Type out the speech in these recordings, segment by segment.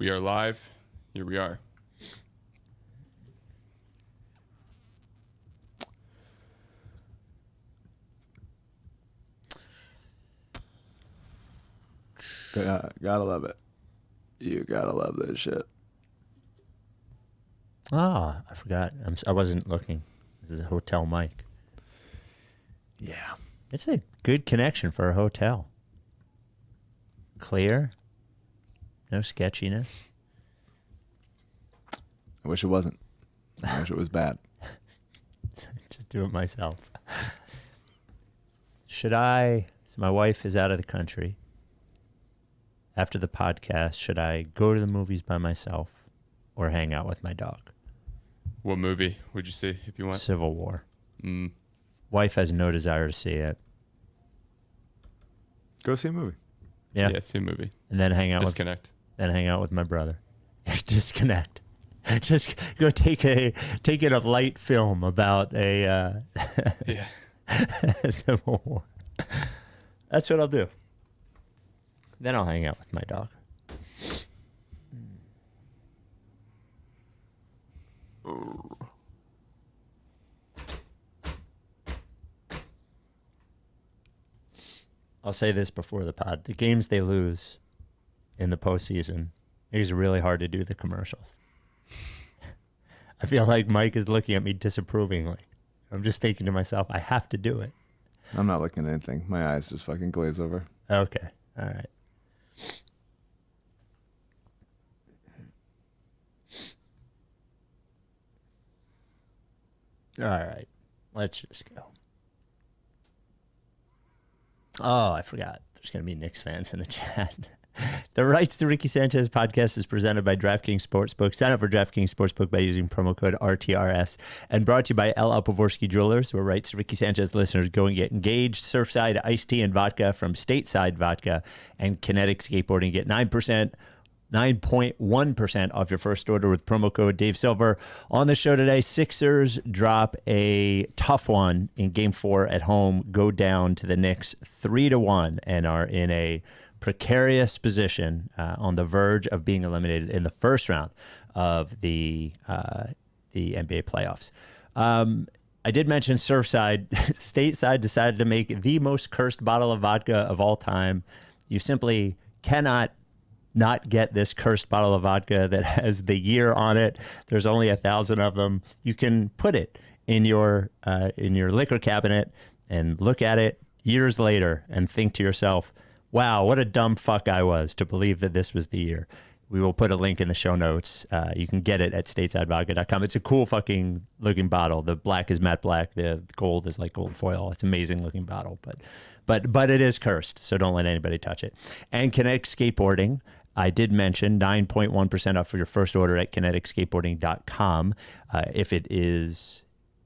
We are live. Here we are. Gotta love it. You gotta love this shit. Oh, I forgot. I wasn't looking. This is a hotel mic. Yeah. It's a good connection for a hotel. Clear. No sketchiness. I wish it wasn't. I wish it was bad. Just do it myself. Should I, so my wife is out of the country. After the podcast, should I go to the movies by myself or hang out with my dog? What movie would you see if you want? Civil War. Wife has no desire to see it. Go see a movie. Yeah, see a movie. And then hang out Disconnect. hang out with my brother. Disconnect. Just go take in a light film about a Civil War. That's what I'll do. Then I'll hang out with my dog. I'll say this before the pod. The games they lose in the postseason, it's really hard to do the commercials. I feel like Mike is looking at me disapprovingly. I'm just thinking to myself, I have to do it. I'm not looking at anything. My eyes just fucking glaze over. Okay. All right. All right. Let's just go. Oh, I forgot. There's going to be Knicks fans in the chat. The Rights to Ricky Sanchez podcast is presented by DraftKings Sportsbook. Sign up for DraftKings Sportsbook by using promo code RTRS. And brought to you by Pavorsky Jewelers, where Rights to Ricky Sanchez listeners go and get engaged. Surfside iced tea and vodka from Stateside Vodka and Kinetic Skateboarding. Get 9.1% off your first order with promo code Dave Silver. On the show today, Sixers drop a tough one in Game 4 at home, go down to the Knicks 3-1, and are in a precarious position on the verge of being eliminated in the first round of the NBA playoffs. I did mention Surfside. Stateside decided to make the most cursed bottle of vodka of all time. You simply cannot not get this cursed bottle of vodka that has the year on it. There's only 1,000 of them. You can put it in your liquor cabinet and look at it years later and think to yourself, wow, what a dumb fuck I was to believe that this was the year. We will put a link in the show notes. You can get it at statesidevodka.com. It's a cool fucking looking bottle. The black is matte black. The gold is like gold foil. It's an amazing looking bottle, but it is cursed, so don't let anybody touch it. And Kinetic Skateboarding, I did mention 9.1% off for your first order at kineticskateboarding.com. If it is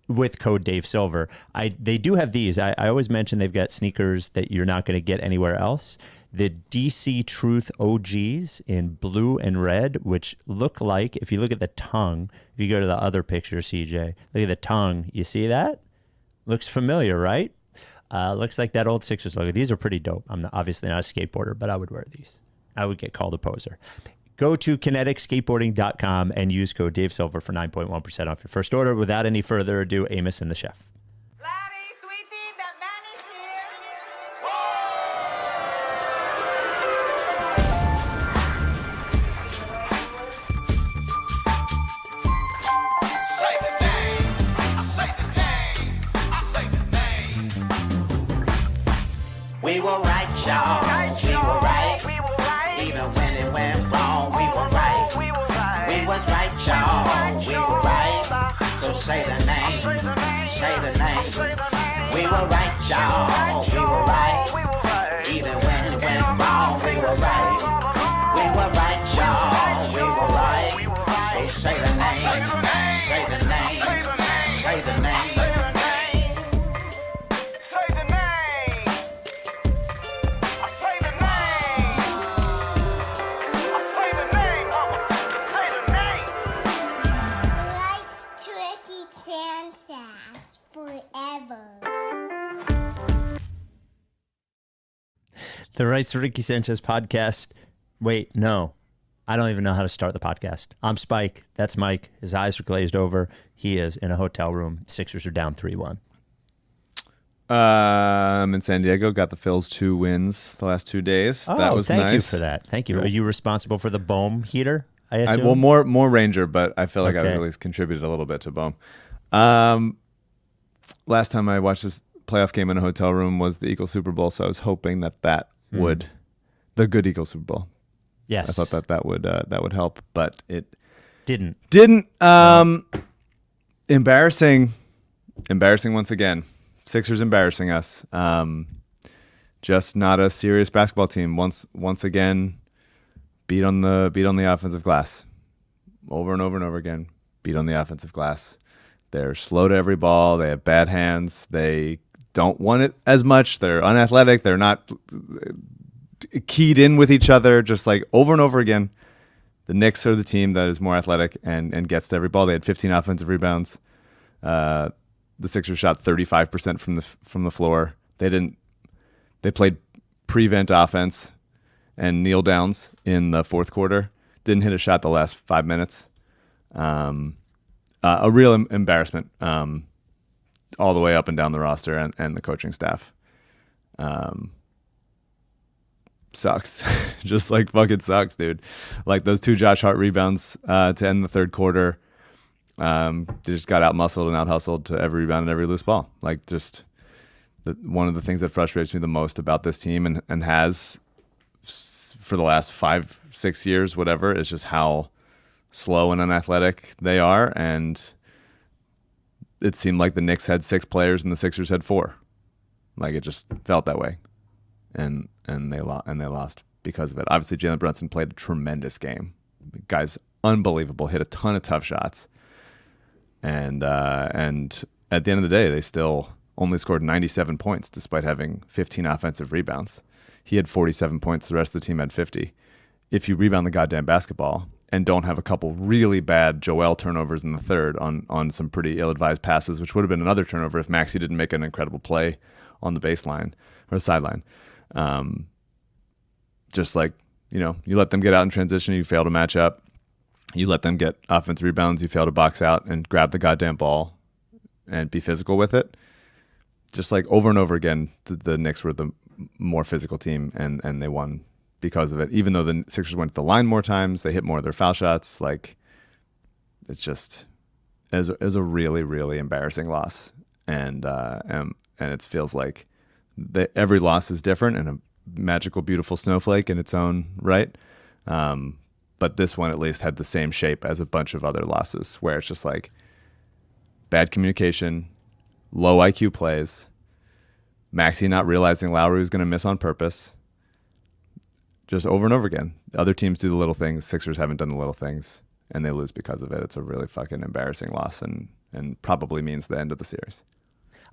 with code Dave Silver. They do have these. I always mention they've got sneakers that you're not going to get anywhere else. The DC Truth OGs in blue and red, which look like, if you look at the tongue, if you go to the other picture, CJ, look at the tongue. You see that? Looks familiar, right? Looks like that old Sixers logo. These are pretty dope. I'm obviously not a skateboarder, but I would wear these. I would get called a poser. Go to kineticskateboarding.com and use code Dave Silver for 9.1% off your first order. Without any further ado, Amos and the chef. We were right, y'all. We were right. Even when it went wrong, we were right. We was right, y'all. We were right. So say the name. Say the name. We were right, y'all. We were right. Even when it went wrong, we were right. We were right, y'all. We were right. So say the name. Say the name. Say the name. The Rights to Ricky Sanchez podcast. Wait, no. I don't even know how to start the podcast. I'm Spike. That's Mike. His eyes are glazed over. He is in a hotel room. Sixers are down 3-1. I'm in San Diego. Got the Phils 2 wins the last 2 days. Oh, that was thank nice. you for that. Thank you. Are you responsible for the Bohm heater? I assume. Well, more Ranger, but I feel like Okay. I've at least contributed a little bit to Bohm. Last time I watched this playoff game in a hotel room was the Eagles Super Bowl, so I was hoping that would, the good Eagles Super Bowl. Yes. I thought that would help, but it Didn't. Embarrassing once again. Sixers embarrassing us. Just not a serious basketball team. Once again, beat on the offensive glass. Over and over and over again, beat on the offensive glass. They're slow to every ball. They have bad hands. They don't want it as much. They're unathletic. They're not keyed in with each other. Just like over and over again, the Knicks are the team that is more athletic and gets to every ball. They had 15 offensive rebounds. The Sixers shot 35% from the floor. They played prevent offense and kneel downs in the fourth quarter. Didn't hit a shot the last 5 minutes. A real embarrassment all the way up and down the roster and the coaching staff. Sucks. Just like fucking sucks, dude. Like those 2 Josh Hart rebounds to end the third quarter. They just got out-muscled and out-hustled to every rebound and every loose ball. Like just one of the things that frustrates me the most about this team and has for the last 5-6 years, whatever, is just how slow and unathletic they are. And it seemed like the Knicks had 6 players and the Sixers had 4. Like it just felt that way. And they lost because of it. Obviously, Jalen Brunson played a tremendous game. The guy's unbelievable. Hit a ton of tough shots. And at the end of the day, they still only scored 97 points despite having 15 offensive rebounds. He had 47 points. The rest of the team had 50. If you rebound the goddamn basketball and don't have a couple really bad Joel turnovers in the third on some pretty ill-advised passes, which would have been another turnover if Maxey didn't make an incredible play on the baseline or the sideline. Just like, you let them get out in transition, you fail to match up. You let them get offensive rebounds, you fail to box out and grab the goddamn ball and be physical with it. Just like over and over again, the Knicks were the more physical team and they won because of it. Even though the Sixers went to the line more times, they hit more of their foul shots. Like it's just is a really, really embarrassing loss. And it feels like every loss is different and a magical, beautiful snowflake in its own right. But this one at least had the same shape as a bunch of other losses where it's just like bad communication, low IQ plays, Maxey not realizing Lowry was going to miss on purpose. Just over and over again. Other teams do the little things. Sixers haven't done the little things, and they lose because of it. It's a really fucking embarrassing loss and probably means the end of the series.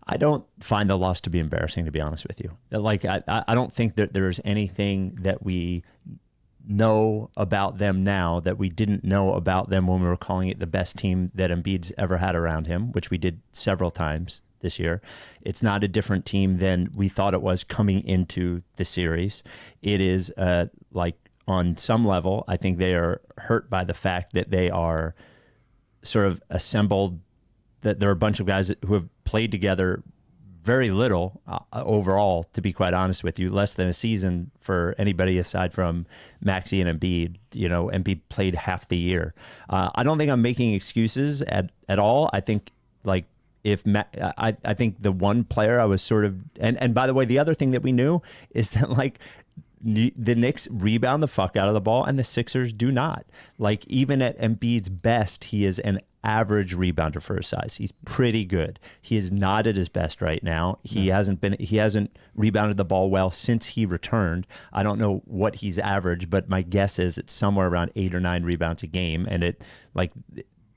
I don't find the loss to be embarrassing, to be honest with you. Like, I don't think that there's anything that we know about them now that we didn't know about them when we were calling it the best team that Embiid's ever had around him, which we did several times this year. It's not a different team than we thought it was coming into the series. It is like on some level, I think they are hurt by the fact that they are sort of assembled, that there are a bunch of guys who have played together very little overall, to be quite honest with you, less than a season for anybody aside from Maxey and Embiid. Embiid played half the year. I don't think I'm making excuses at all. I think like I think the one player I was sort of, and by the way, the other thing that we knew is that like the Knicks rebound the fuck out of the ball and the Sixers do not. Like even at Embiid's best, he is an average rebounder for his size. He's pretty good. He is not at his best right now. He hasn't rebounded the ball well since he returned. I don't know what he's averaged, but my guess is it's somewhere around 8 or 9 rebounds a game. And it like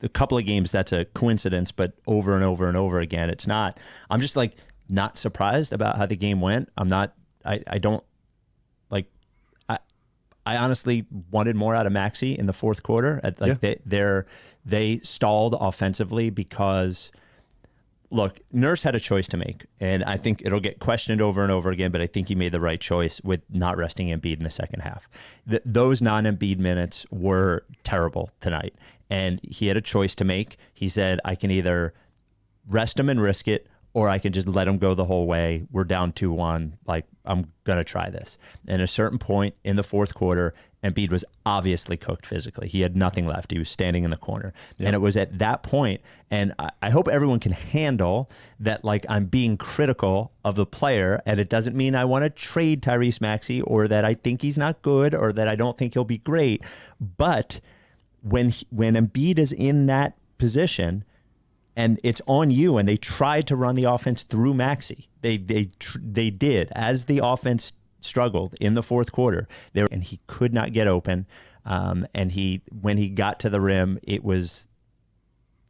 a couple of games, that's a coincidence, but over and over and over again, it's not. I'm just like not surprised about how the game went. I honestly wanted more out of Maxey in the fourth quarter. They stalled offensively because look, Nurse had a choice to make, and I think it'll get questioned over and over again, but I think he made the right choice with not resting Embiid in the second half. Those non-Embiid minutes were terrible tonight, and he had a choice to make. He said, I can either rest him and risk it, or I can just let him go the whole way. We're down 2-1. Like, I'm going to try this. And at a certain point in the fourth quarter, Embiid was obviously cooked physically. He had nothing left. He was standing in the corner. Yep. And it was at that point, and I hope everyone can handle that, like, I'm being critical of the player, and it doesn't mean I want to trade Tyrese Maxey or that I think he's not good or that I don't think he'll be great. But when Embiid is in that position, and it's on you, and they tried to run the offense through Maxey. They did, as the offense struggled in the fourth quarter. And he could not get open. And when he got to the rim, it was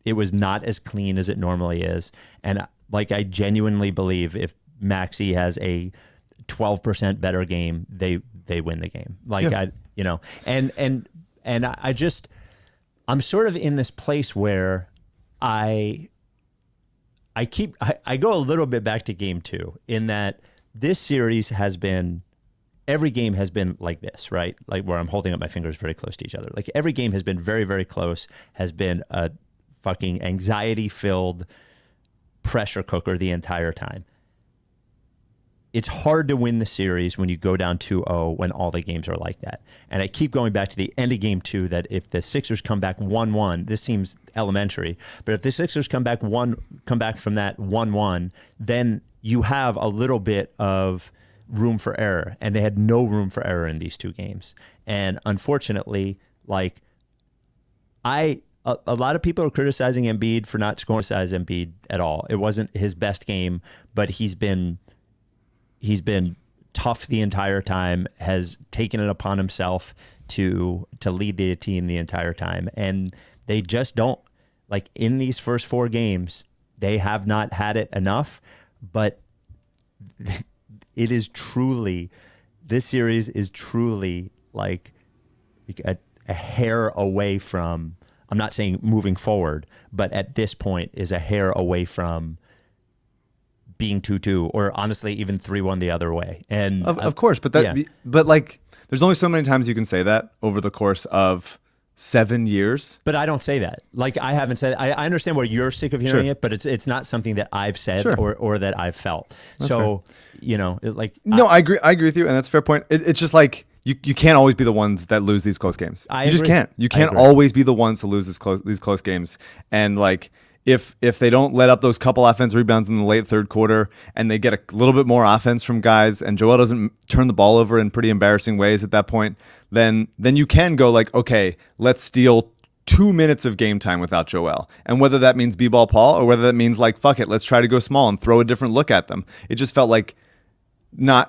not as clean as it normally is. And like, I genuinely believe if Maxey has a 12% better game, they win the game. Like, yeah. I'm sort of in this place where I go a little bit back to game 2 in that this series has been, every game has been like this, right? Like, where I'm holding up my fingers very close to each other. Like, every game has been very, very close, has been a fucking anxiety-filled pressure cooker the entire time. It's hard to win the series when you go down 2-0 when all the games are like that. And I keep going back to the end of game 2 that if the Sixers come back 1-1, this seems elementary, but if the Sixers come back from that 1-1, then you have a little bit of room for error. And they had no room for error in these two games. And unfortunately, like, a lot of people are criticizing Embiid for not scoring Embiid at all. It wasn't his best game, but he's been tough the entire time, has taken it upon himself to lead the team the entire time. And they just don't, like, in these first 4 games, they have not had it enough, but it is truly, this series is truly like a hair away from, I'm not saying moving forward, but at this point is a hair away from being 2-2 or honestly even 3-1 the other way. And of course, but but like, there's only so many times you can say that over the course of 7 years. But I don't say that. Like, I haven't said, I understand where you're sick of hearing it, but it's not something that I've said or that I've felt. That's so fair. You know, like, no, I agree with you, and that's a fair point. It's just like, you can't always be the ones that lose these close games. You just can't. You can't always be the ones to lose these close games. And like, if they don't let up those couple offense rebounds in the late third quarter, and they get a little bit more offense from guys, and Joel doesn't turn the ball over in pretty embarrassing ways at that point, then you can go like, okay, let's steal 2 minutes of game time without Joel. And whether that means B-ball Paul or whether that means like, fuck it, let's try to go small and throw a different look at them. It just felt like Daryl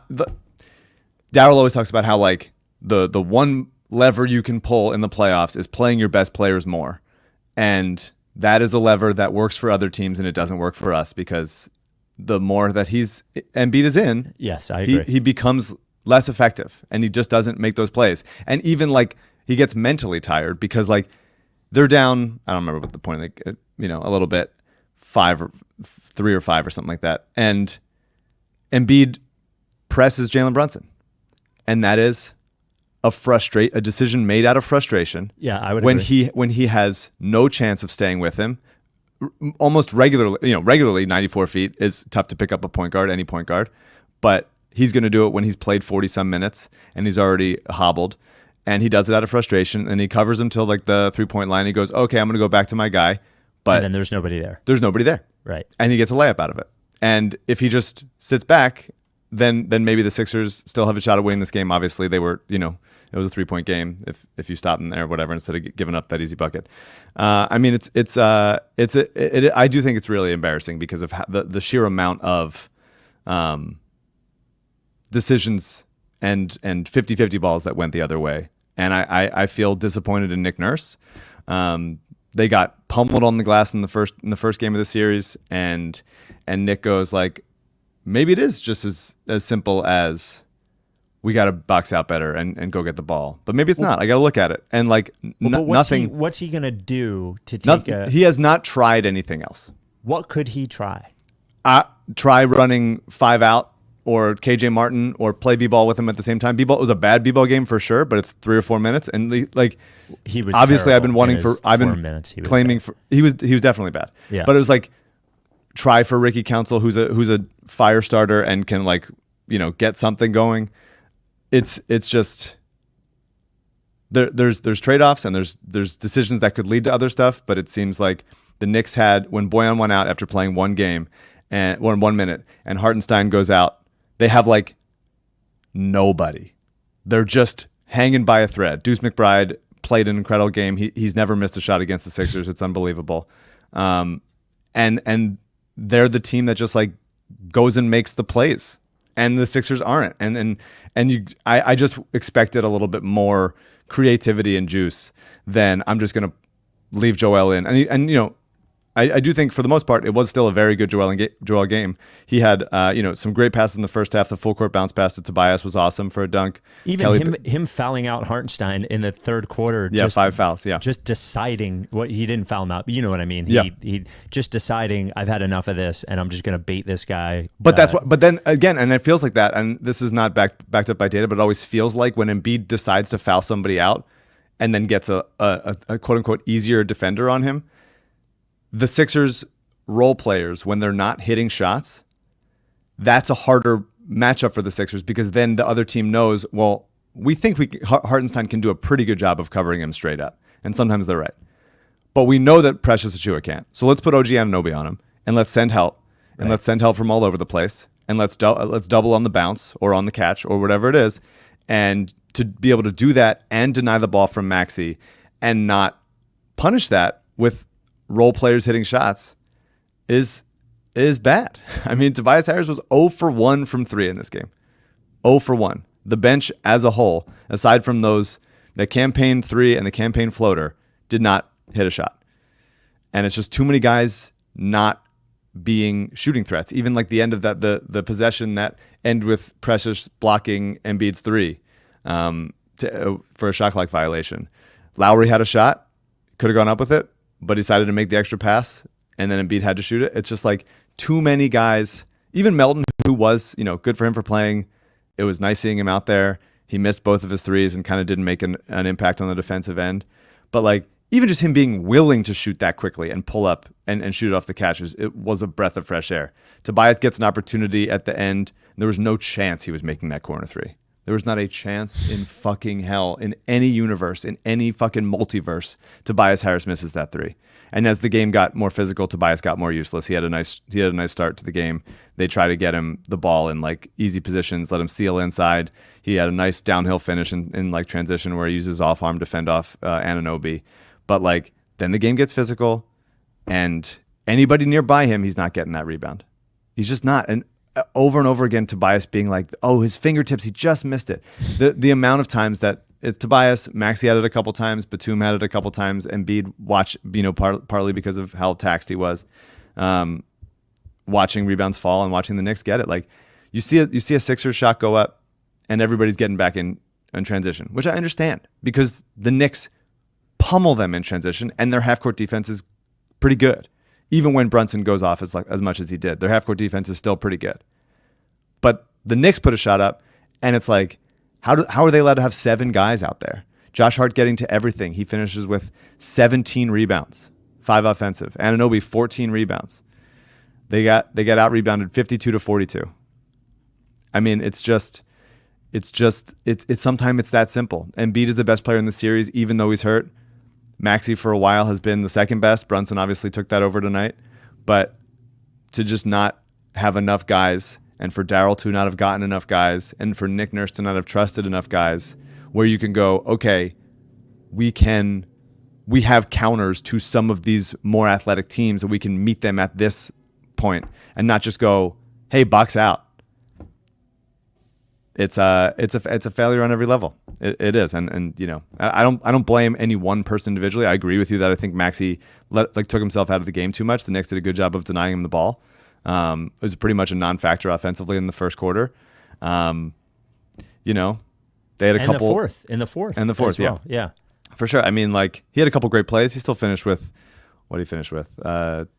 always talks about how like the one lever you can pull in the playoffs is playing your best players more. And that is a lever that works for other teams and it doesn't work for us, because the more that Embiid is in, yes, I agree. He becomes less effective and he just doesn't make those plays. And even like, he gets mentally tired because like they're down, I don't remember what the point, like, a little bit, 3 or 5 or something like that. And Embiid presses Jalen Brunson. And that is a decision made out of frustration. Yeah, I would agree. When he has no chance of staying with him, almost regularly 94 feet is tough to pick up a point guard, any point guard, but he's going to do it when he's played 40 some minutes and he's already hobbled, and he does it out of frustration, and he covers him till like the 3-point line. He goes, okay, I'm going to go back to my guy, but and then there's nobody there. There's nobody there. Right. And he gets a layup out of it. And if he just sits back, then maybe the Sixers still have a shot of winning this game. Obviously, they were, it was a 3-point game if you stop them there or whatever, instead of giving up that easy bucket. I mean, I do think it's really embarrassing because of the sheer amount of decisions and 50-50 balls that went the other way. And I feel disappointed in Nick Nurse. They got pummeled on the glass in the first game of the series, and Nick goes like, maybe it is just as simple as we got to box out better and go get the ball. But maybe it's not. I got to look at it. And like nothing. What's he going to do to take He has not tried anything else. What could he try? Try running 5 out or KJ Martin or play B-ball with him at the same time. B-ball was a bad B-ball game for sure, but it's 3 or 4 minutes. And like, he was obviously I've been wanting for, I've been minutes, claiming for, he was definitely bad. Yeah. But it was like, try for Ricky Council, who's a fire starter and can like, get something going. It's just, there's trade-offs and there's decisions that could lead to other stuff, but it seems like the Knicks had, when Boyan went out after playing one game and 1 minute and Hartenstein goes out, they have like nobody. They're just hanging by a thread. Deuce McBride played an incredible game. He's never missed a shot against the Sixers. It's unbelievable. And they're the team that just like goes and makes the plays, and the Sixers aren't. I just expected a little bit more creativity and juice than I'm just gonna leave Joel in. I do think for the most part it was still a very good Joel game. He had some great passes in the first half. The full court bounce pass to Tobias was awesome for a dunk. Even him fouling out Hartenstein in the third quarter. Yeah, 5 fouls. Yeah, just deciding what he didn't foul him out. You know what I mean? He just deciding I've had enough of this and I'm just gonna bait this guy. But that's what. But then again, and it feels like that. And this is not backed up by data, but it always feels like when Embiid decides to foul somebody out and then gets a quote unquote easier defender on him. The Sixers role players, when they're not hitting shots, that's a harder matchup for the Sixers because then the other team knows, well, we think Hartenstein can do a pretty good job of covering him straight up. And sometimes they're right. But we know that Precious Achiuwa can't. So let's put OG Anunoby on him and let's send help. Right. And let's send help from all over the place. And let's double on the bounce or on the catch or whatever it is. And to be able to do that and deny the ball from Maxey and not punish that with role players hitting shots is bad. I mean, Tobias Harris was 0 for 1 from 3 in this game. 0 for 1. The bench as a whole, aside from the campaign 3 and the campaign floater, did not hit a shot. And it's just too many guys not being shooting threats. Even like the end of that, the possession that end with Precious blocking Embiid's 3 for a shot clock violation. Lowry had a shot, could have gone up with it, but decided to make the extra pass, and then Embiid had to shoot it. It's just like too many guys. Even Melton, who was, good for him for playing. It was nice seeing him out there. He missed both of his threes and kind of didn't make an impact on the defensive end. But like even just him being willing to shoot that quickly and pull up and shoot it off the catches, it was a breath of fresh air. Tobias gets an opportunity at the end. There was no chance he was making that corner 3. There was not a chance in fucking hell, in any universe, in any fucking multiverse, Tobias Harris misses that 3. And as the game got more physical, Tobias got more useless. He had a nice start to the game. They try to get him the ball in like easy positions, let him seal inside. He had a nice downhill finish in like transition where he uses off arm to fend off Anunoby. But like then the game gets physical, and anybody nearby him, he's not getting that rebound. He's just not. And over and over again, Tobias being like, oh, his fingertips, he just missed it. The amount of times that it's Tobias, Maxey had it a couple times, Batum had it a couple times, Embiid partly because of how taxed he was, watching rebounds fall and watching the Knicks get it. Like you see a Sixers shot go up, and everybody's getting back in transition, which I understand because the Knicks pummel them in transition, and their half court defense is pretty good. Even when Brunson goes off as much as he did, their half court defense is still pretty good. But the Knicks put a shot up, and it's like, how are they allowed to have 7 guys out there? Josh Hart getting to everything. He finishes with 17 rebounds, 5 offensive. Anunoby 14 rebounds. They got out rebounded 52-42. I mean, it's sometimes it's that simple. Embiid is the best player in the series, even though he's hurt. Maxey for a while has been the second best. Brunson obviously took that over tonight. But to just not have enough guys, and for Daryl to not have gotten enough guys, and for Nick Nurse to not have trusted enough guys, where you can go, okay, we have counters to some of these more athletic teams, and we can meet them at this point, and not just go, hey, box out. It's a failure on every level. It is, and I don't blame any one person individually. I agree with you that I think Maxey took himself out of the game too much. The Knicks did a good job of denying him the ball. It was pretty much a non-factor offensively in the first quarter. They had a couple in the fourth, yeah, yeah, for sure. I mean, like he had a couple great plays. He still finished with what did he finish with?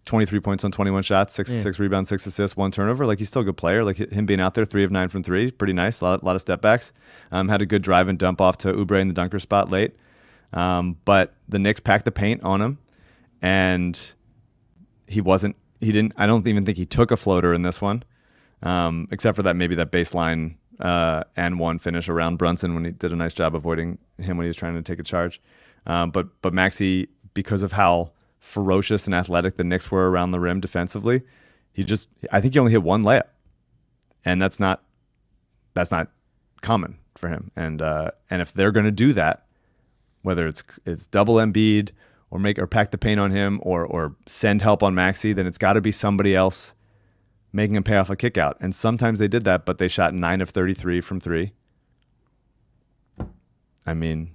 23 points on 21 shots, 6 rebounds, 6 assists, 1 turnover. Like, he's still a good player. Like, him being out there, 3 of 9 from 3, pretty nice. A lot of step backs. Had a good drive and dump off to Oubre in the dunker spot late. But the Knicks packed the paint on him, and I don't even think he took a floater in this one, except for maybe that baseline and one finish around Brunson when he did a nice job avoiding him when he was trying to take a charge. But Maxey, because of how ferocious and athletic the Knicks were around the rim defensively, I think he only hit 1 layup, and that's not common for him. And if they're going to do that, whether it's double Embiid or pack the paint on him or send help on Maxey, then it's got to be somebody else making him pay off a kick out. And sometimes they did that, but they shot 9 of 33 from 3. I mean,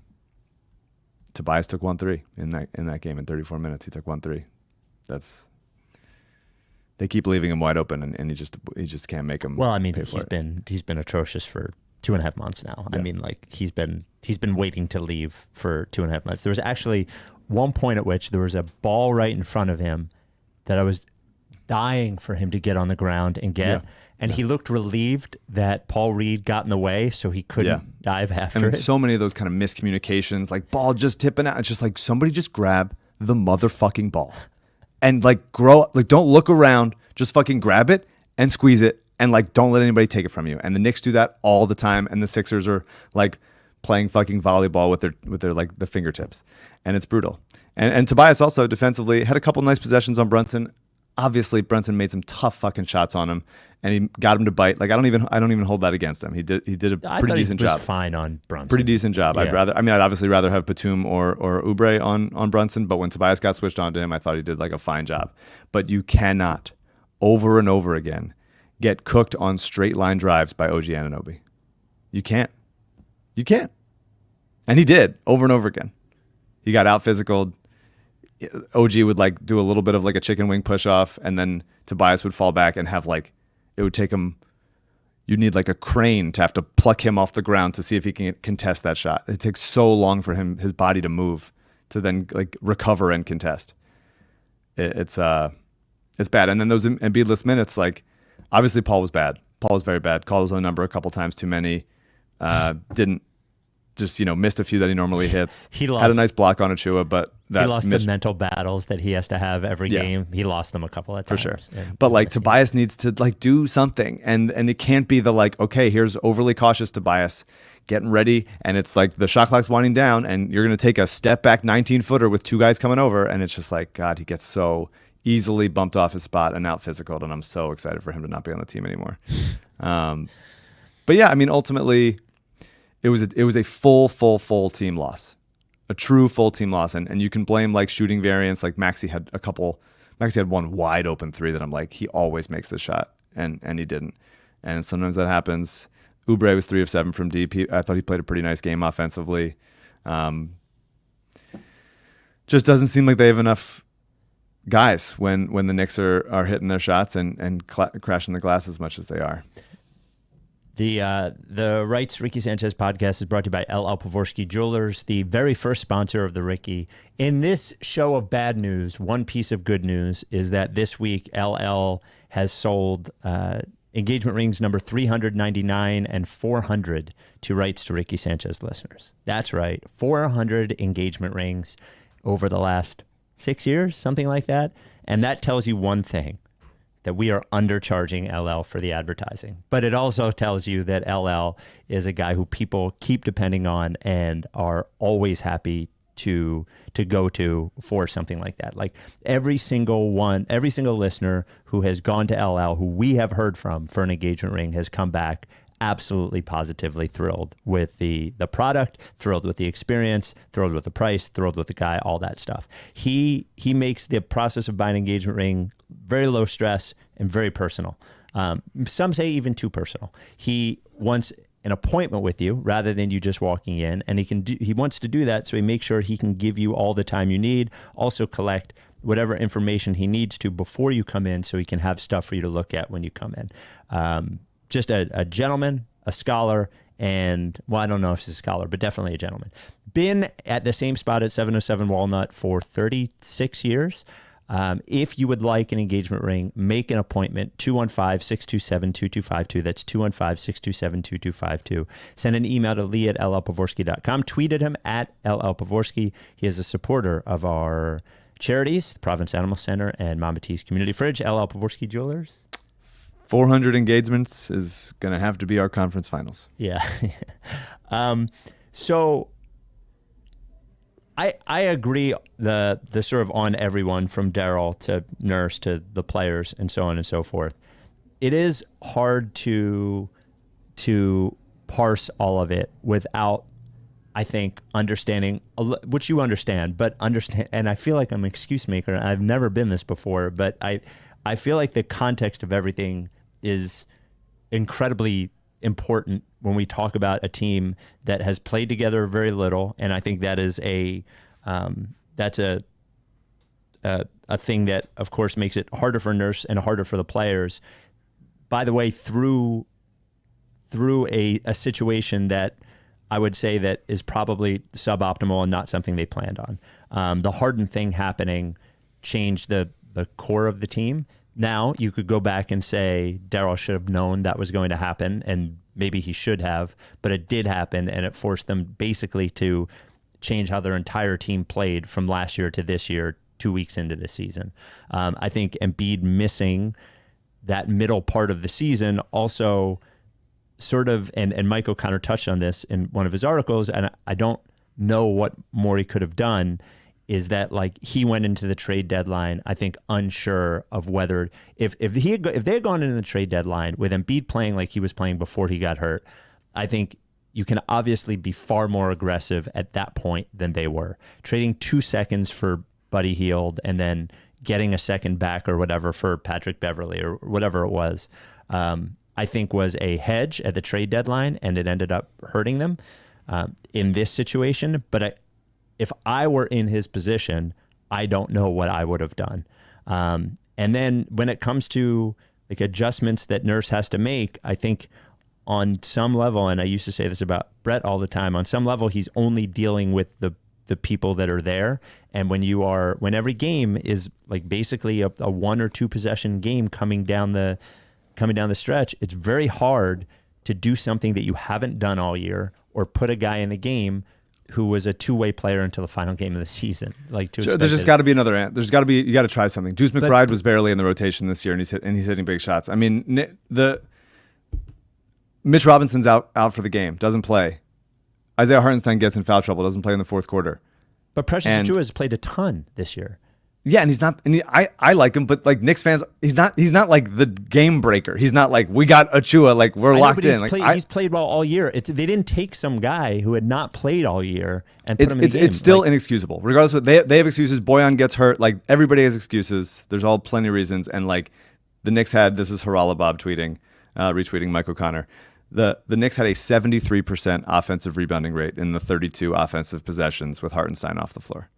Tobias took 1 3 in that game in 34 minutes. He took 1 3. They keep leaving him wide open, and he just can't make him. Well, I mean, he's been atrocious for 2.5 months now. Yeah. I mean, like, he's been waiting to leave for 2.5 months. There was actually one point at which there was a ball right in front of him that I was dying for him to get on the ground and get. Yeah. And he looked relieved that Paul Reed got in the way, so he couldn't dive after it. So many of those kind of miscommunications, like ball just tipping out. It's just like, somebody just grab the motherfucking ball and like don't look around, just fucking grab it and squeeze it, and like don't let anybody take it from you. And the Knicks do that all the time, and the Sixers are like playing fucking volleyball with their like the fingertips, and it's brutal. And Tobias also defensively had a couple nice possessions on Brunson. Obviously, Brunson made some tough fucking shots on him, and he got him to bite. Like, I don't even hold that against him. He did a pretty decent job. He was fine on Brunson. Pretty decent job. Yeah. I'd obviously rather have Batum or Oubre on Brunson, but when Tobias got switched on to him, I thought he did like a fine job. But you cannot, over and over again, get cooked on straight line drives by OG Anunoby. You can't. And he did over and over again. He got out physical. OG would like do a little bit of like a chicken wing push off, and then Tobias would fall back and have like, it would take him, you'd need like a crane to have to pluck him off the ground to see if he can contest that shot. It takes so long for his body to move to then like recover and contest. It's bad. And then those Embiid-less minutes, like, obviously Paul was bad. Paul was very bad. Called his own number a couple times too many. Didn't just, missed a few that he normally hits. Had a nice block on Achua, but he lost the mental battles that he has to have every game. He lost them a couple of times. For sure. But like, Tobias needs to like do something, and it can't be the like, okay, here's overly cautious Tobias getting ready, and it's like the shot clock's winding down, and you're going to take a step back 19-footer with 2 guys coming over, and it's just like, God, he gets so easily bumped off his spot and out physicaled, and I'm so excited for him to not be on the team anymore. But yeah, I mean, ultimately, it was a full team loss, a true full team loss, and you can blame like shooting variance. Like Maxey had one wide open 3 that I'm like, he always makes this shot, and he didn't, and sometimes that happens. Oubre was 3 of 7 from deep. I thought he played a pretty nice game offensively. Just doesn't seem like they have enough guys when the Knicks are hitting their shots and crashing the glass as much as they are. The Rights to Ricky Sanchez podcast is brought to you by LL Pavorsky Jewelers, the very first sponsor of the Ricky. In this show of bad news, one piece of good news is that this week LL has sold engagement rings number 399 and 400 to Rights to Ricky Sanchez listeners. That's right, 400 engagement rings over the last 6 years, something like that. And that tells you one thing, that we are undercharging LL for the advertising. But it also tells you that LL is a guy who people keep depending on and are always happy to go to for something like that. Like every single listener who has gone to LL, who we have heard from for an engagement ring, has come back absolutely positively thrilled with the product, thrilled with the experience, thrilled with the price, thrilled with the guy, all that stuff. He makes the process of buying an engagement ring very low stress and very personal. Some say even too personal. He wants an appointment with you rather than you just walking in, and he wants to do that so he makes sure he can give you all the time you need, also collect whatever information he needs to before you come in so he can have stuff for you to look at when you come in. Just a gentleman, a scholar, and, well, I don't know if he's a scholar, but definitely a gentleman. Been at the same spot at 707 Walnut for 36 years. If you would like an engagement ring, make an appointment, 215-627-2252. That's 215-627-2252. Send an email to lee@llpavorsky.com. Tweet at him at @llpavorsky. He is a supporter of our charities, the Providence Animal Center and Mama T's Community Fridge. Pavorsky Jewelers. 400 engagements is going to have to be our conference finals. Yeah. So I agree the sort of on everyone from Daryl to Nurse to the players and so on and so forth. It is hard to parse all of it without, I think, understanding, which you understand, but understand, and I feel like I'm an excuse maker. I've never been this before, but I feel like the context of everything is incredibly important when we talk about a team that has played together very little, and I think that is that's a thing that, of course, makes it harder for Nurse and harder for the players. By the way, through a situation that I would say that is probably suboptimal and not something they planned on. The Harden thing happening changed the core of the team. Now you could go back and say Daryl should have known that was going to happen, and maybe he should have, but it did happen, and it forced them basically to change how their entire team played from last year to this year, 2 weeks into the season. I think Embiid missing that middle part of the season also sort of, and Mike O'Connor touched on this in one of his articles, and I don't know what more he could have done, is that like he went into the trade deadline, I think, unsure of whether if they had gone into the trade deadline with Embiid playing like he was playing before he got hurt, I think you can obviously be far more aggressive at that point than they were. Trading 2 seconds for Buddy Hield and then getting a second back or whatever for Patrick Beverley or whatever it was, I think was a hedge at the trade deadline, and it ended up hurting them in this situation. But if I were in his position, I don't know what I would have done. And then when it comes to like adjustments that Nurse has to make, I think on some level, and I used to say this about Brett all the time, on some level, he's only dealing with the people that are there. And when every game is like basically a 1 or 2 possession game coming down the stretch, it's very hard to do something that you haven't done all year or put a guy in the game who was a two-way player until the final game of the season. Sure, there's just got to be another ant. There's got to be, you got to try something. Deuce McBride was barely in the rotation this year, and he's hitting big shots. I mean, Mitch Robinson's out for the game, doesn't play. Isaiah Hartenstein gets in foul trouble, doesn't play in the fourth quarter. But Precious Achiuwa has played a ton this year. Yeah, and he's not. And I like him, but like Knicks fans, he's not like the game breaker. He's not like we got Achiuwa, like we're locked in. He's played well all year. They didn't take some guy who had not played all year and put him in the game. It's still inexcusable. Regardless of they have excuses. Boyan gets hurt. Like everybody has excuses. There's all plenty of reasons. And like the Knicks had, this is Harala Bob retweeting Mike O'Connor. The Knicks had a 73% offensive rebounding rate in the 32 offensive possessions with Hartenstein off the floor.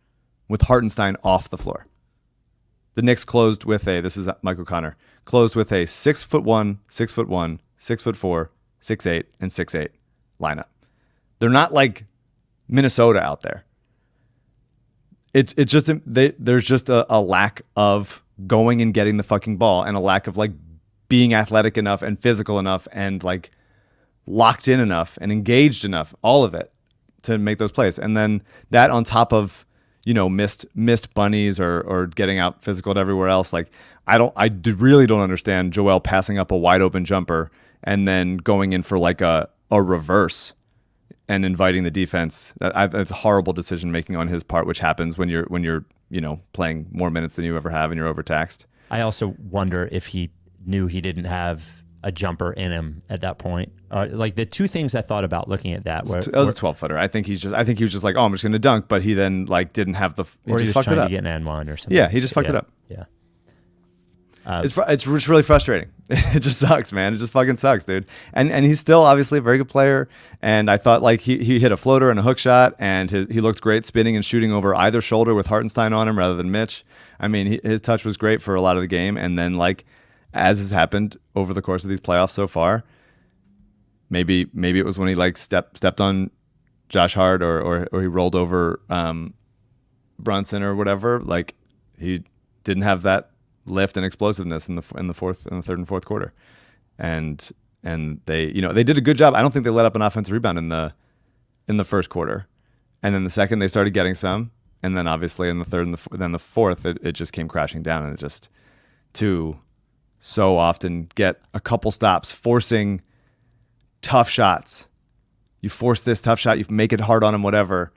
The Knicks closed with this is Mike O'Connor, closed with a 6'1", 6'1", 6'4", 6'8", and 6'8" lineup. They're not like Minnesota out there. It's just there's just a lack of going and getting the fucking ball, and a lack of like being athletic enough and physical enough and like locked in enough and engaged enough, all of it, to make those plays. And then that on top of, missed bunnies or getting out physical and everywhere else. Like I really don't understand Joel passing up a wide open jumper and then going in for like a reverse and inviting the defense. That's a horrible decision making on his part, which happens when you're playing more minutes than you ever have and you're overtaxed. I also wonder if he knew he didn't have a jumper in him at that point. Like the two things I thought about looking at that was a 12-footer. I think he was just like, oh, I'm just going to dunk, but he then like didn't have the. Or he was trying to get an and one or something. Yeah, he just fucked it up. Yeah. It's really frustrating. It just sucks, man. It just fucking sucks, dude. And he's still obviously a very good player. And I thought like he hit a floater and a hook shot, and he looked great spinning and shooting over either shoulder with Hartenstein on him rather than Mitch. I mean, his touch was great for a lot of the game. And then like, as has happened over the course of these playoffs so far, maybe it was when he like stepped on Josh Hart or he rolled over Brunson or whatever. Like he didn't have that lift and explosiveness in the third and fourth quarter, and they they did a good job. I don't think they let up an offensive rebound in the first quarter, and then the second they started getting some, and then obviously in the third and then the fourth it just came crashing down, and it just to so often get a couple stops forcing tough shots. You force this tough shot, you make it hard on him, whatever.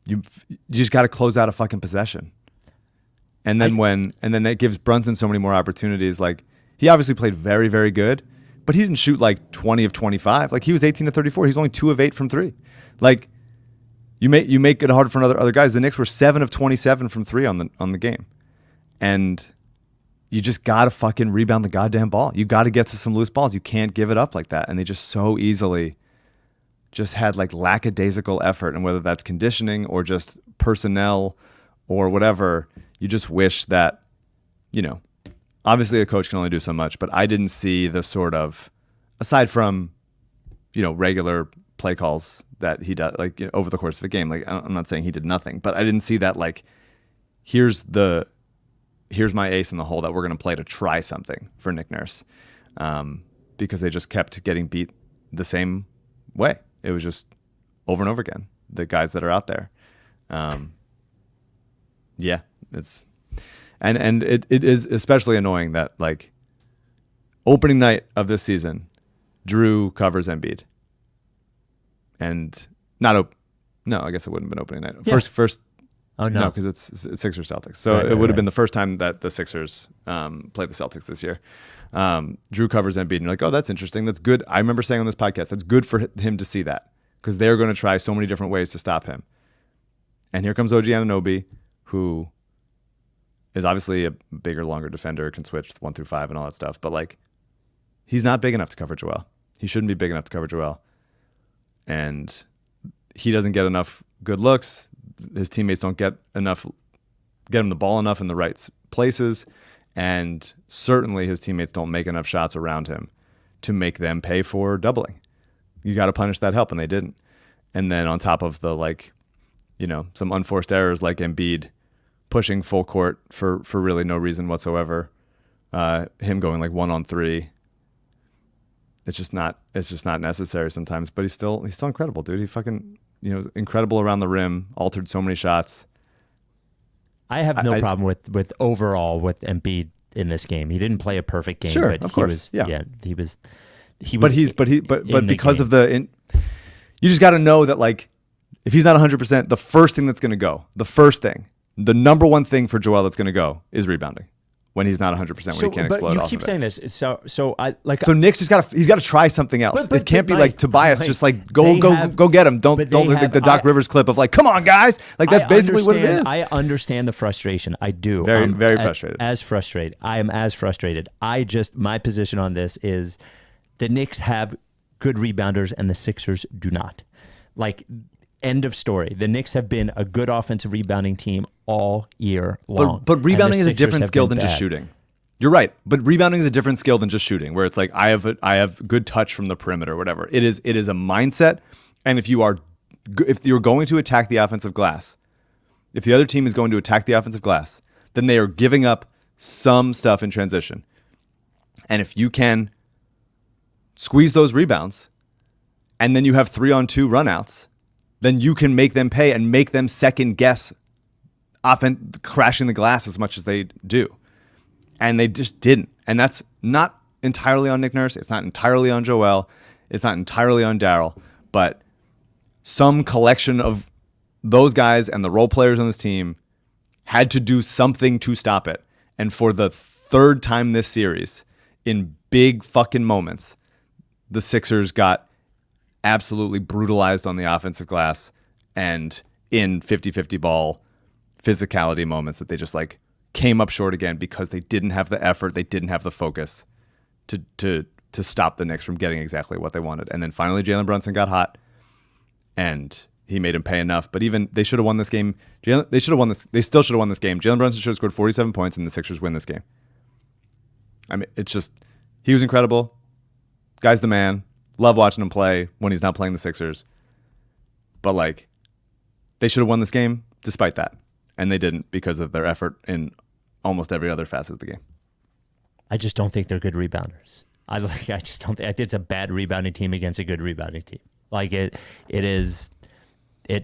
You just got to close out a fucking possession. And then then that gives Brunson so many more opportunities. Like he obviously played very, very good, but he didn't shoot like 20 of 25. Like he was 18 of 34. He's only 2 of 8 from 3. Like you make it hard for other guys. The Knicks were 7 of 27 from 3 on the game. And you just got to fucking rebound the goddamn ball. You got to get to some loose balls. You can't give it up like that. And they just so easily just had like lackadaisical effort. And whether that's conditioning or just personnel or whatever, you just wish that, obviously a coach can only do so much, but I didn't see the sort of, aside from, regular play calls that he does, like over the course of a game. Like I'm not saying he did nothing, but I didn't see that like, here's my ace in the hole that we're going to play to try something for Nick Nurse, because they just kept getting beat the same way. It was just over and over again, the guys that are out there. Yeah, it's and it is especially annoying that like opening night of this season, Drew covers Embiid, and no, I guess it wouldn't have been opening night. Yeah. First. Oh no, because it's Sixers Celtics, so it would have been the first time that the Sixers played the Celtics this year. Drew covers Embiid, and you're like, oh, that's interesting. That's good. I remember saying on this podcast, that's good for him to see that because they're going to try so many different ways to stop him. And here comes OG Anunoby, who is obviously a bigger, longer defender, can switch 1 through 5 and all that stuff, but like, he's not big enough to cover Joel. He shouldn't be big enough to cover Joel, and he doesn't get enough good looks. His teammates don't get him the ball enough in the right places, and certainly his teammates don't make enough shots around him to make them pay for doubling. You got to punish that help, and they didn't. And then on top of the some unforced errors like Embiid pushing full court for really no reason whatsoever, him going like 1-on-3. It's just not necessary sometimes. But he's still incredible, dude. He fucking incredible around the rim, altered so many shots. I have no problem with overall with Embiid in this game. He didn't play a perfect game, sure, but of course. he was. But because of you just got to know that like if he's not 100%, the first thing that's going to go, the number one thing for Joel that's going to go is rebounding. When he's not 100%, when he can't explode. But you off keep of saying it. this, so Nick's he's got to try something else. It can't be like Tobias, just like go get him. Don't like the Doc Rivers clip of like, come on guys, like that's basically what it is. I understand the frustration. I do. Very very frustrated. I am as frustrated. My position on this is the Knicks have good rebounders and the Sixers do not. Like, end of story. The Knicks have been a good offensive rebounding team all year long. But rebounding is a different skill than just shooting. You're right. But rebounding is a different skill than just shooting, where it's like I have good touch from the perimeter or whatever. It is a mindset, and if you're going to attack the offensive glass, if the other team is going to attack the offensive glass, then they are giving up some stuff in transition. And if you can squeeze those rebounds, and then you have 3-on-2 runouts, then you can make them pay and make them second guess crashing the glass as much as they do. And they just didn't. And that's not entirely on Nick Nurse. It's not entirely on Joel. It's not entirely on Daryl. But some collection of those guys and the role players on this team had to do something to stop it. And for the third time this series, in big fucking moments, the Sixers got absolutely brutalized on the offensive glass and in 50-50 ball physicality moments that they just like came up short again because they didn't have the effort, they didn't have the focus to stop the Knicks from getting exactly what they wanted. And then finally Jalen Brunson got hot and he made him pay enough. But even they should have won this game. They still should have won this game. Jalen Brunson should have scored 47 points and the Sixers win this game. I mean, it's just, he was incredible. Guy's the man. Love watching him play when he's not playing the Sixers. But like, they should have won this game despite that. And they didn't because of their effort in almost every other facet of the game. I just don't think they're good rebounders. I just don't think it's a bad rebounding team against a good rebounding team. Like it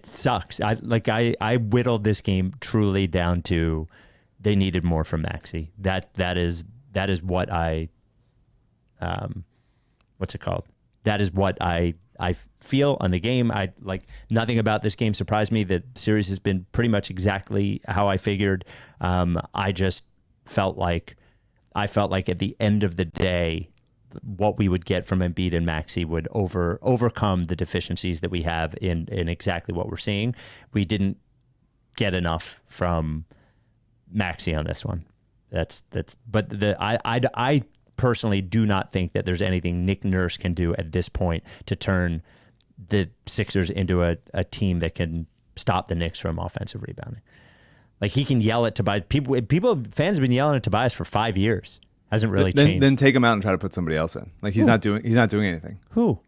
sucks. I whittled this game truly down to they needed more from Maxey. That is what I what's it called? That is what I feel on the game. I like nothing about this game surprised me. The series has been pretty much exactly how I figured. I just felt like at the end of the day, what we would get from Embiid and Maxey would overcome the deficiencies that we have in exactly what we're seeing. We didn't get enough from Maxey on this one. I personally do not think that there's anything Nick Nurse can do at this point to turn the Sixers into a team that can stop the Knicks from offensive rebounding. Like he can yell at Tobias. Fans have been yelling at Tobias for 5 years. Hasn't really changed. Then take him out and try to put somebody else in. Like he's not doing anything. Who?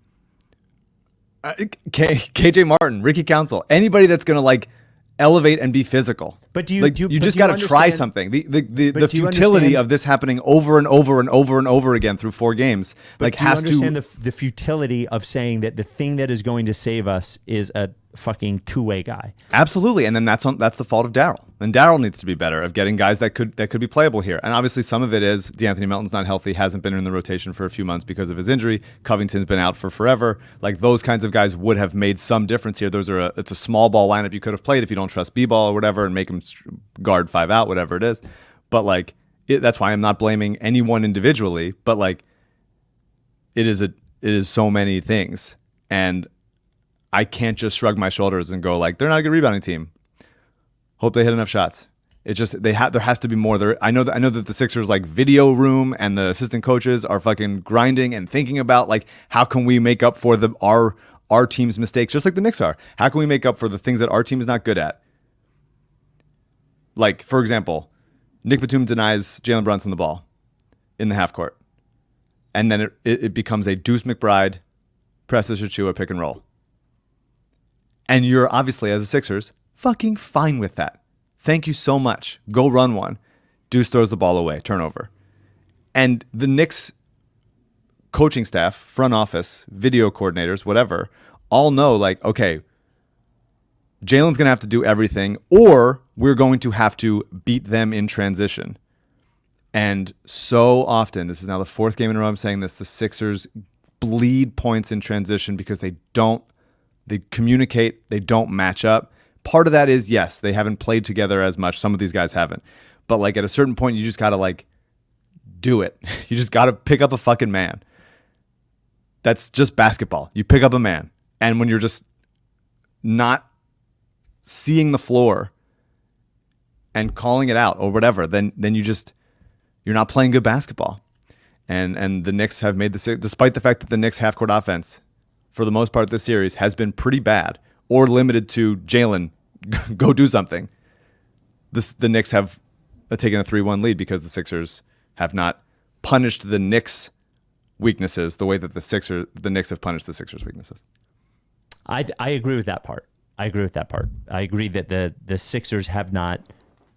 KJ Martin, Ricky Council, anybody that's gonna like elevate and be physical. But you just got to try something. The futility of this happening over and over and over and over again through 4 games. But do you understand the futility of saying that the thing that is going to save us is a fucking two-way guy? Absolutely, and then that's the fault of Daryl. And Daryl needs to be better of getting guys that could be playable here. And obviously, some of it is DeAnthony Melton's not healthy, hasn't been in the rotation for a few months because of his injury. Covington's been out for forever. Like those kinds of guys would have made some difference here. It's a small ball lineup you could have played if you don't trust B-ball or whatever, and make him guard 5 out, whatever it is. But like that's why I'm not blaming anyone individually. But like it is so many things, and I can't just shrug my shoulders and go like they're not a good rebounding team. Hope they hit enough shots. It just there has to be more. I know that the Sixers like video room and the assistant coaches are fucking grinding and thinking about like how can we make up for our team's mistakes, just like the Knicks are. How can we make up for the things that our team is not good at? Like for example, Nick Batum denies Jalen Brunson the ball in the half court, and then it becomes a Deuce McBride, Precious Achiuwa pick and roll. And you're obviously, as a Sixers, fucking fine with that. Thank you so much. Go run one. Deuce throws the ball away. Turnover. And the Knicks coaching staff, front office, video coordinators, whatever, all know like, okay, Jalen's going to have to do everything, or we're going to have to beat them in transition. And so often, this is now the 4th game in a row I'm saying this, the Sixers bleed points in transition because they communicate, they don't match up. Part of that is, yes, they haven't played together as much. Some of these guys haven't. But like at a certain point, you just got to like do it. You just got to pick up a fucking man. That's just basketball. You pick up a man. And when you're just not seeing the floor and calling it out or whatever, then you're not playing good basketball. And the Knicks have made despite the fact that the Knicks half-court offense for the most part of this series has been pretty bad or limited to Jalen, go do something. The Knicks have taken a 3-1 lead because the Sixers have not punished the Knicks' weaknesses the way that the Knicks have punished the Sixers' weaknesses. I agree with that part. I agree that the Sixers have not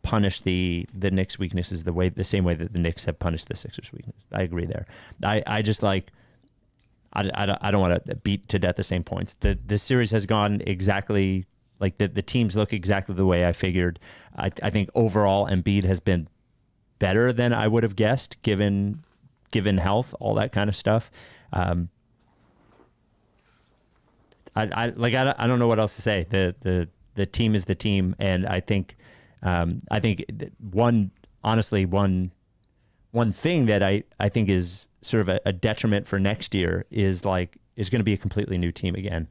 punished the Knicks' weaknesses the same way that the Knicks have punished the Sixers' weakness. I agree there. I just like I don't want to beat to death the same points. The series has gone exactly like the teams look exactly the way I figured. I think overall Embiid has been better than I would have guessed given health, all that kind of stuff. I don't know what else to say. The team is the team, and I think one thing that I think is sort of a detriment for next year is going to be a completely new team again,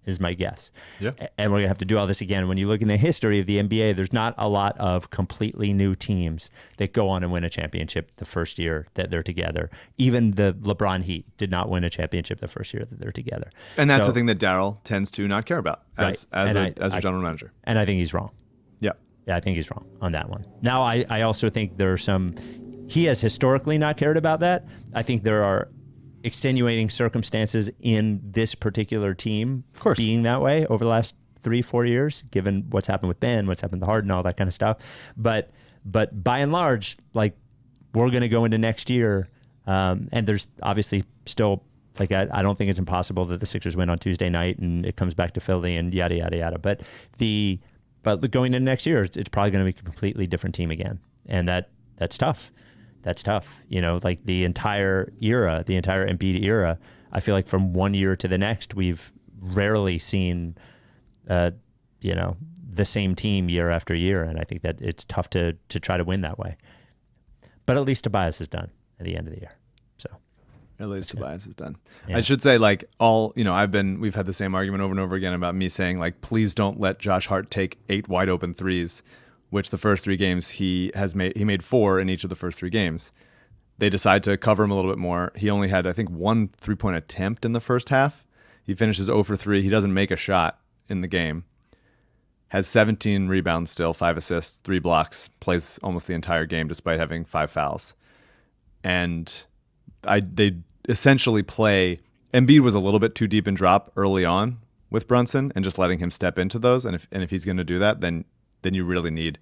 is my guess. Yeah. And we're going to have to do all this again. When you look in the history of the NBA, there's not a lot of completely new teams that go on and win a championship the first year that they're together. Even the LeBron Heat did not win a championship the first year that they're together. And that's the thing that Daryl tends to not care about as a general manager. And I think he's wrong. Yeah. Yeah, I think he's wrong on that one. Now, I also think there are he has historically not cared about that. I think there are extenuating circumstances in this particular team Of course. being that way over the last 3-4 years, given what's happened with Ben, what's happened to Harden, all that kind of stuff. But by and large, like, we're going to go into next year, and there's obviously still, like, I don't think it's impossible that the Sixers win on Tuesday night and it comes back to Philly and yada, yada, yada. But going into next year, it's probably going to be a completely different team again. And that's tough. That's tough. You know, like the entire Embiid era, I feel like from one year to the next, we've rarely seen, the same team year after year. And I think that it's tough to try to win that way. But at least Tobias is done at the end of the year. So at least Tobias is done. Yeah. I should say, like, we've had the same argument over and over again about me saying, like, please don't let Josh Hart take 8 wide open threes, which the first 3 games he made 4 in each of the first 3 games. They decide to cover him a little bit more. He only had, I think, 1 3-point attempt in the first half. He finishes 0 for 3. He doesn't make a shot in the game. Has 17 rebounds still, 5 assists, 3 blocks, plays almost the entire game despite having 5 fouls. And they essentially play. Embiid was a little bit too deep in drop early on with Brunson and just letting him step into those. And if he's going to do that, then you really need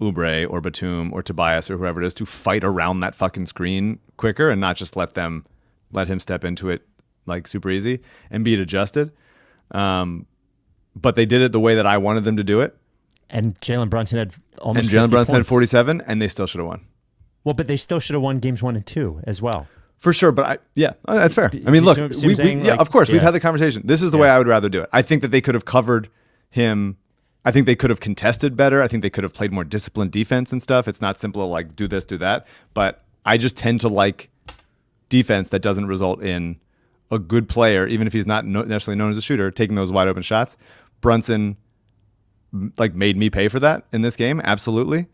Oubre or Batum or Tobias or whoever it is to fight around that fucking screen quicker and not just let him step into it like super easy. Embiid adjusted. But they did it the way that I wanted them to do it. And Jalen Brunson had almost 50 Jalen Brunson had points. 47, and they still should have won. Well, but they still should have won games 1 and 2 as well. For sure, but that's fair. I Do mean, you look, see what I'm saying? yeah, Like, of course, we've yeah. had the conversation. This is the way I would rather do it. I think that they could have covered him. I think they could have contested better. I think they could have played more disciplined defense and stuff. It's not simple like do this, do that. But I just tend to like defense that doesn't result in a good player, even if he's not necessarily known as a shooter, taking those wide open shots. Brunson made me pay for that in this game, absolutely.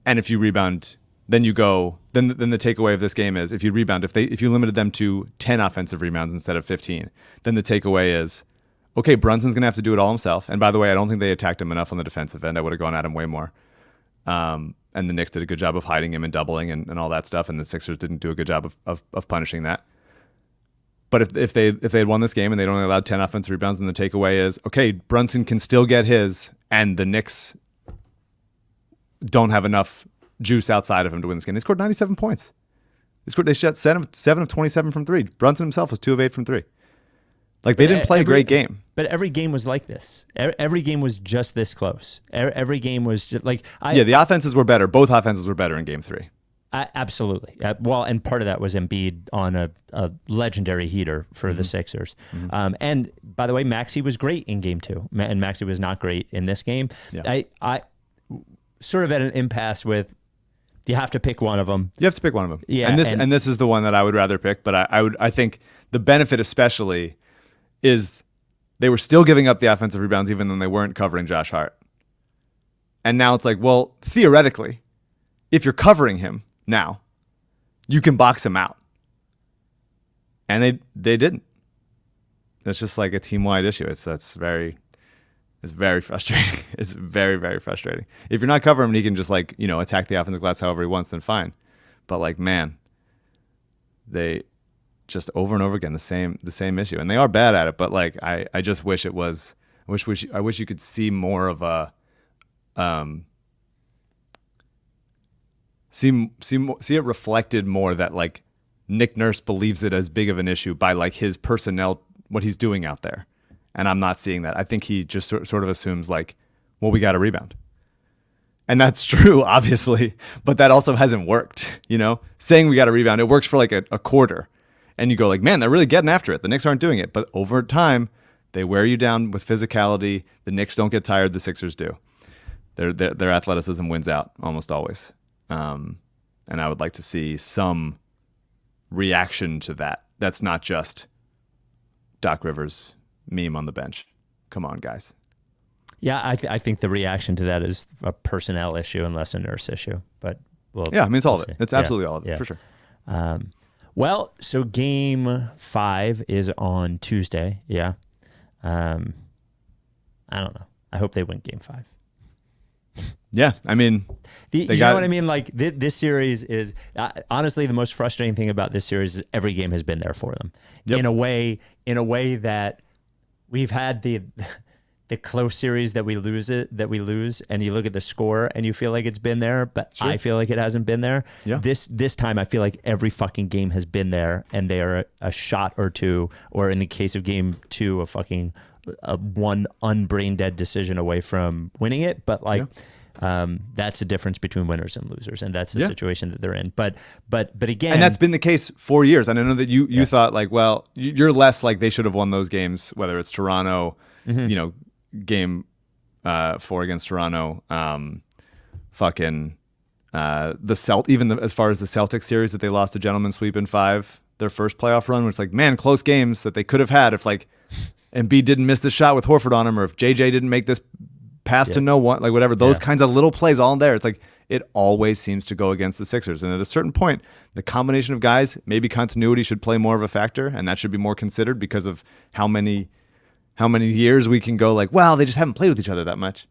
And if you rebound, then you go. Then the takeaway of this game is if you rebound, if you limited them to 10 offensive rebounds instead of 15, then the takeaway is, okay, Brunson's gonna have to do it all himself. And by the way, I don't think they attacked him enough on the defensive end. I would have gone at him way more. And the Knicks did a good job of hiding him and doubling and all that stuff. And the Sixers didn't do a good job of punishing that. But if they had won this game and they'd only allowed 10 offensive rebounds, then the takeaway is, okay, Brunson can still get his, and the Knicks don't have enough juice outside of him to win this game. They scored 97 points. They shot 7 of 27 from 3. Brunson himself was 2 of 8 from 3. Like, they didn't play a great game. But every game was like this. Every game was just this close. Every game was just like... the offenses were better. Both offenses were better in game 3. Absolutely. Well, and part of that was Embiid on a legendary heater for the Sixers. Mm-hmm. And by the way, Maxey was great in game 2, and Maxey was not great in this game. Yeah. I sort of at an impasse with, you have to pick one of them. You have to pick one of them. Yeah, and this is the one that I would rather pick. But I think the benefit especially is they were still giving up the offensive rebounds even though they weren't covering Josh Hart. And now it's like, well, theoretically, if you're covering him now, you can box him out. And they didn't. It's just like a team-wide issue. It's very frustrating. It's very, very frustrating. If you're not covering him, he can just attack the offensive glass however he wants, then fine. But man, they just over and over again the same issue, and they are bad at it. But I just wish it was. I wish you could see more of a see it reflected more that Nick Nurse believes it as big of an issue by his personnel, what he's doing out there. And I'm not seeing that. I think he just sort of assumes we got to rebound. And that's true, obviously, but that also hasn't worked. Saying we got to rebound, it works for a quarter. And you go man, they're really getting after it. The Knicks aren't doing it. But over time, they wear you down with physicality. The Knicks don't get tired. The Sixers do. Their athleticism wins out almost always. And I would like to see some reaction to that. That's not just Doc Rivers meme on the bench. Come on, guys. Yeah, I think the reaction to that is a personnel issue and less a Nurse issue. But it's all of it. It's absolutely all of it, for sure. Well, so game 5 is on Tuesday. Yeah. I don't know. I hope they win game 5. Yeah, I mean, You know what I mean? Like this series is honestly the most frustrating thing about this series is every game has been there for them in a way that we've had the close series that we lose, and you look at the score and you feel like it's been there, but I feel like it hasn't been there. Yeah. This time I feel like every fucking game has been there, and they are a shot or two, or in the case of game 2, a one unbrain dead decision away from winning it. But that's the difference between winners and losers, and that's the situation that they're in. But again, and that's been the case for years. And I know that you thought like, well, you're less like they should have won those games, whether it's Toronto, game 4 against Toronto, as far as the Celtics series that they lost a gentleman's sweep in 5, their first playoff run, which like, man, close games that they could have had if like Embiid didn't miss the shot with Horford on him, or if JJ didn't make this pass to no one, like whatever, those kinds of little plays all in there. It's like it always seems to go against the Sixers. And at a certain point, the combination of guys, maybe continuity should play more of a factor, and that should be more considered because of how many years we can go like, well, they just haven't played with each other that much.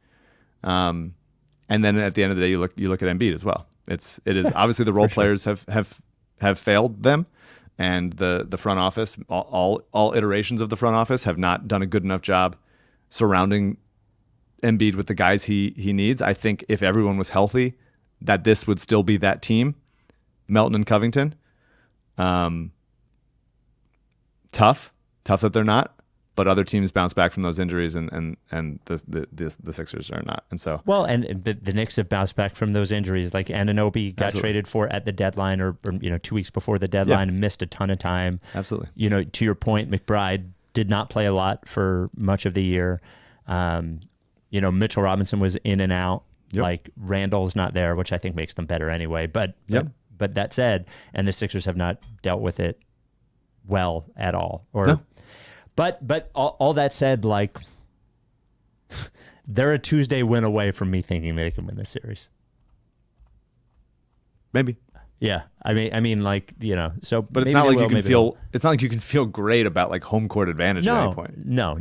And then at the end of the day, you look at Embiid as well. It is obviously the role players have failed them, and the front office, all iterations of the front office have not done a good enough job surrounding Embiid with the guys he needs. I think if everyone was healthy, that this would still be that team, Melton and Covington. Tough that they're not. But other teams bounce back from those injuries, and the Sixers are not. And so, well, and the Knicks have bounced back from those injuries. Like Anunoby got traded for at the deadline, or 2 weeks before the deadline, and missed a ton of time. Absolutely. To your point, McBride did not play a lot for much of the year. Mitchell Robinson was in and out. Yep. Like Randall's not there, which I think makes them better anyway. But that said, and the Sixers have not dealt with it well at all. But all that said, like they're a Tuesday win away from me thinking they can win this series. Maybe. Yeah. I mean, like, so. But it's not like you can feel. It's not like you can feel great about like home court advantage at any point. No.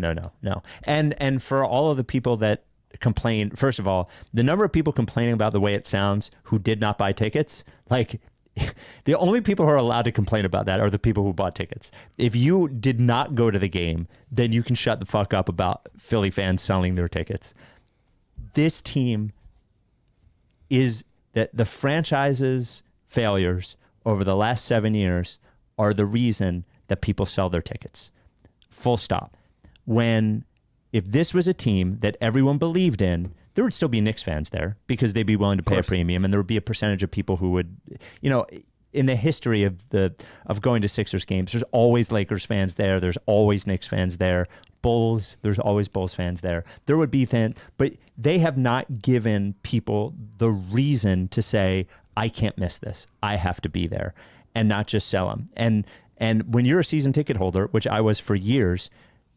And for all of the people that complain, first of all, the number of people complaining about the way it sounds who did not buy tickets, like. The only people who are allowed to complain about that are the people who bought tickets. If you did not go to the game, then you can shut the fuck up about Philly fans selling their tickets. This team is that the franchise's failures over the last 7 years are the reason that people sell their tickets. Full stop. If this was a team that everyone believed in, there would still be Knicks fans there because they'd be willing to pay a premium, and there would be a percentage of people who would, in the history of going to Sixers games, there's always Lakers fans there. There's always Knicks fans there. Bulls, there's always Bulls fans there. There would be fans, but they have not given people the reason to say, I can't miss this. I have to be there, and not just sell them. And when you're a season ticket holder, which I was for years,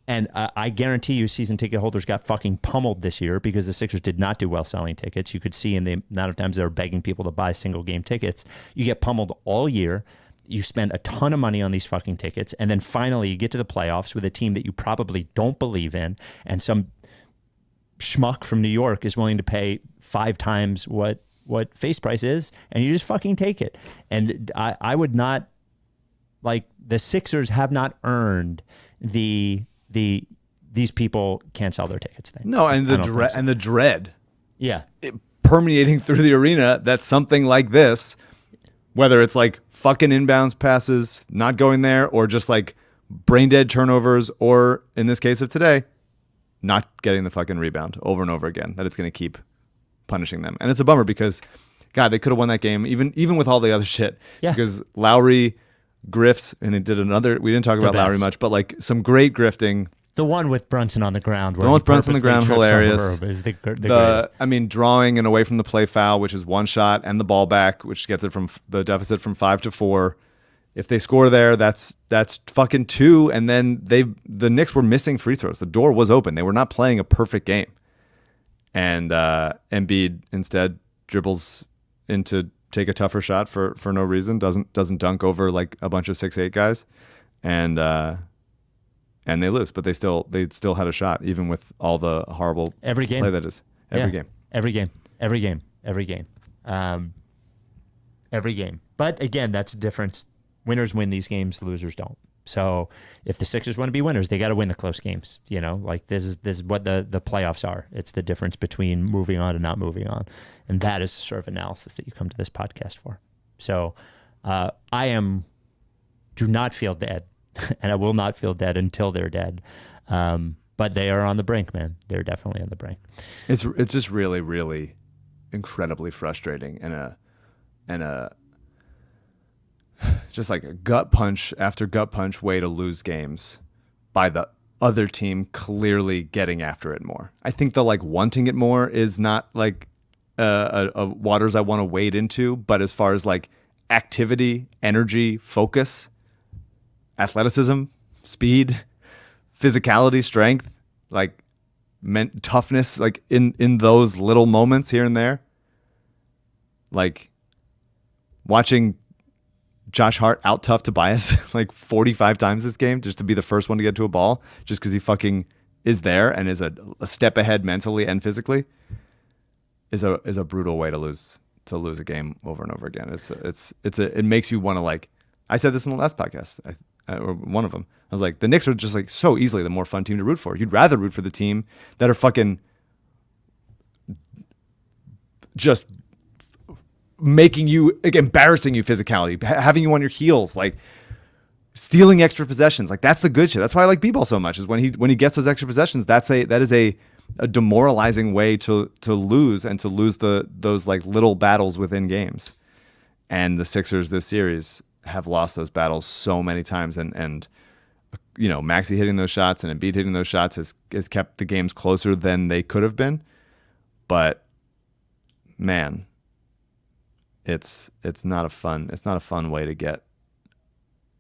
and I guarantee you season ticket holders got fucking pummeled this year because the Sixers did not do well selling tickets. You could see in the amount of times they were begging people to buy single game tickets. You get pummeled all year. You spend a ton of money on these fucking tickets. And then finally you get to the playoffs with a team that you probably don't believe in. And some schmuck from New York is willing to pay 5 times what face price is. And you just fucking take it. And I would not, like, the Sixers have not earned these people can't sell their tickets thing. No, and the dread. Yeah. Permeating through the arena that something like this, whether it's like fucking inbounds passes not going there, or just like brain dead turnovers, or in this case of today, not getting the fucking rebound over and over again, that it's going to keep punishing them. And it's a bummer because, God, they could have won that game even with all the other shit. Yeah. Because Lowry grifts, and it did another. We didn't talk about Lowry much, but like some great grifting. The one with Brunson on the ground. The one with Brunson on the ground, hilarious. Is the drawing and away from the play foul, which is one shot, and the ball back, which gets it from the deficit from 5 to 4. If they score there, that's fucking 2. And then the Knicks were missing free throws. The door was open. They were not playing a perfect game. And Embiid instead dribbles in to take a tougher shot for no reason. Doesn't dunk over like a bunch of 6'8" guys, and they lose. But they still had a shot even with all the horrible every game play that is every game. Every game. Every game. Every game. But again, that's the difference. Winners win these games, losers don't. So if the Sixers want to be winners, they got to win the close games. You know, like this is what the playoffs are. It's the difference between moving on and not moving on. And that is the sort of analysis that you come to this podcast for. So do not feel dead, and I will not feel dead until they're dead. But they are on the brink, man. They're definitely on the brink. It's just really, really incredibly frustrating and a just like a gut punch after gut punch way to lose games by the other team clearly getting after it more. I think the like wanting it more is not like a waters I want to wade into, but as far as like activity, energy, focus, athleticism, speed, physicality, strength, like toughness, like in those little moments here and there, like watching Josh Hart out tough Tobias like 45 times this game just to be the first one to get to a ball just because he fucking is there and is a step ahead mentally and physically is a brutal way to lose a game over and over again. It makes you want to, like, I said this in the last podcast or one of them. I was like, the Knicks are just like so easily the more fun team to root for. You'd rather root for the team that are fucking just making you, like, embarrassing you physicality, having you on your heels, like stealing extra possessions. Like, that's the good shit. That's why I like B-ball so much, is when he gets those extra possessions, that is a demoralizing way to lose and to lose those like little battles within games. And the Sixers this series have lost those battles so many times, and you know, Maxey hitting those shots and Embiid hitting those shots has kept the games closer than they could have been. But man, it's not a fun way to get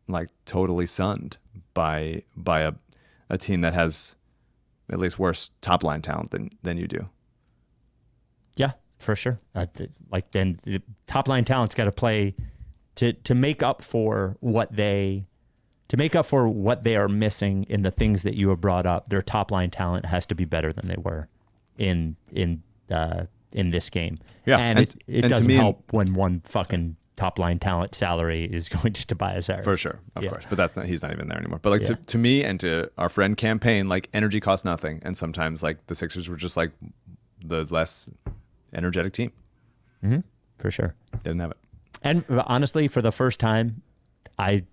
like totally sunned by a team that has at least worse top line talent than you do. Yeah, for sure. Like, then the top line talent's got to play to make up for what they are missing in the things that you have brought up. Their top line talent has to be better than they were in this game. Yeah, and it doesn't help when one fucking top line talent salary is going to Tobias Harris. For sure, of course. But he's not even there anymore. But like to me and to our friend Campaign, like, energy costs nothing, and sometimes like the Sixers were just like the less energetic team. Mm-hmm. For sure, didn't have it. And honestly, for the first time, I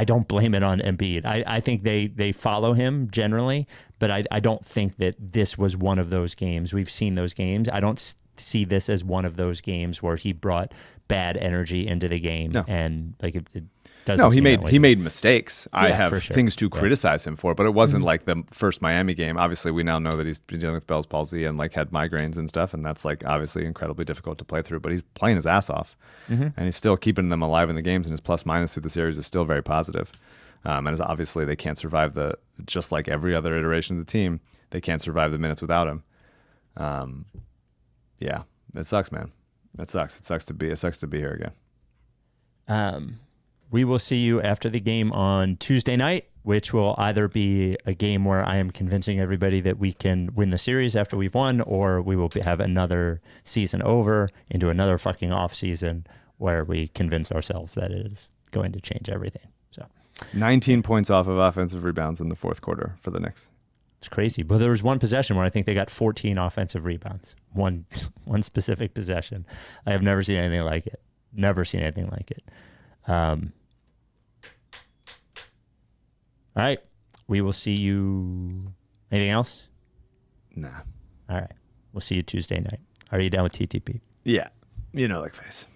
don't blame it on Embiid. I think they follow him generally, but I don't think that this was one of those games. We've seen those games. I don't see this as one of those games where he brought bad energy into the game. No. And like it doesn't. No, he made mistakes. Yeah, I have things to criticize him for, but it wasn't like the first Miami game. Obviously, we now know that he's been dealing with Bell's palsy and like had migraines and stuff, and that's like obviously incredibly difficult to play through. But he's playing his ass off, and he's still keeping them alive in the games, and his plus minus through the series is still very positive. And as obviously they can't survive just like every other iteration of the team, they can't survive the minutes without him. Yeah, it sucks, man. It sucks. It sucks to be here again. We will see you after the game on Tuesday night, which will either be a game where I am convincing everybody that we can win the series after we've won, or we will have another season over into another fucking off season where we convince ourselves that it is going to change everything. So 19 points off of offensive rebounds in the fourth quarter for the Knicks. It's crazy. But there was one possession where I think they got 14 offensive rebounds. One specific possession. I have never seen anything like it. Never seen anything like it. All right. We will see you. Anything else? Nah. All right. We'll see you Tuesday night. Are you down with TTP? Yeah. You know, like face.